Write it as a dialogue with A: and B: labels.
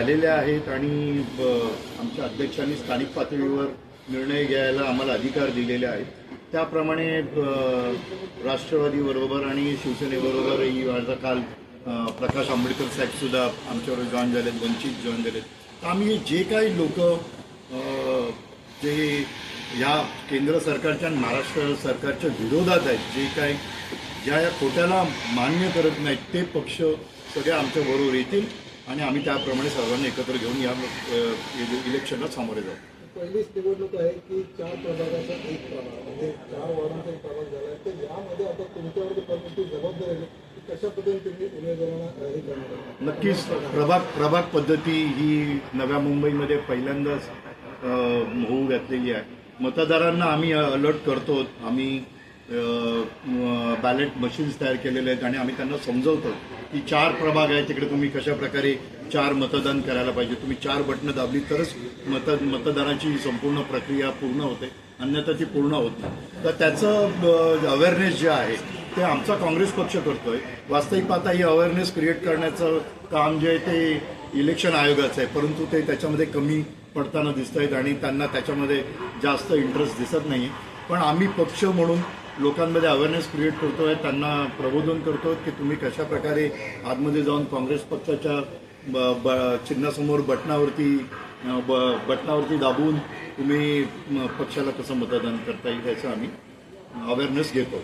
A: झालेल्या आहेत आणि आमच्या अध्यक्षांनी स्थानिक पातळीवर निर्णय घ्यायला आम्हाला अधिकार दिलेले आहेत. त्याप्रमाणे राष्ट्रवादीबरोबर आणि शिवसेनेबरोबरही माझा काल प्रकाश आंबेडकर साहेबसुद्धा आमच्याबरोबर जॉईन झालेत, वंचित जॉईन झालेत. तर आम्ही जे काही लोक जे या केंद्र सरकारच्या आणि महाराष्ट्र सरकारच्या विरोधात आहेत, जे काय ज्या खोट्याला मान्य करत नाहीत, ते पक्ष सगळे आमच्या बरोबर येतील आणि आम्ही त्याप्रमाणे सर्वांनी एकत्र घेऊन या इलेक्शनला सामोरे जाऊ.
B: पहिलीच निवडणूक आहे की 4 प्रभागाचा एक प्रभाग म्हणजे 4 वॉर्डांचा एक प्रभाग झाला आहे. तर यामध्ये आता तुमच्यावरती कोणती जबाबदारी आहे की कशा पद्धतीने तुम्ही उमेदवारांना हे करणार?
A: नक्कीच प्रभाग पद्धती ही नव्या मुंबईमध्ये पहिल्यांदाच होऊ घातलेली आहे. मतदारांना आम्ही अलर्ट करतो, आम्ही बॅलेट मशीन्स तयार केलेले आहेत आणि आम्ही त्यांना समजवतो की 4 प्रभाग आहे, तिकडे तुम्ही कशा प्रकारे 4 मतदान करायला पाहिजे. तुम्ही 4 बटणं दाबली तरच मतदानाची संपूर्ण प्रक्रिया पूर्ण होते, अन्यथा ती पूर्ण होत नाही. तर त्याचं अवेअरनेस जे आहे ते आमचा काँग्रेस पक्ष करतोय. वास्तविक पाहता ही अवेअरनेस क्रिएट करण्याचं काम जे आहे ते इलेक्शन आयोगाचं आहे, परंतु ते त्याच्यामध्ये कमी पडताना दिसत आहेत आणि त्यांना त्याच्यामध्ये जास्त इंटरेस्ट दिसत नाही. पण आम्ही पक्ष म्हणून लोकांमध्ये अवेअरनेस क्रिएट करतोय, त्यांना प्रबोधन करतो की तुम्ही कशा प्रकारे आतमध्ये जाऊन काँग्रेस पक्षाच्या चिन्हासमोर बटनावरती दाबून तुम्ही पक्षाला कसं मतदान करता येईल याचं आम्ही अवेअरनेस घेतो.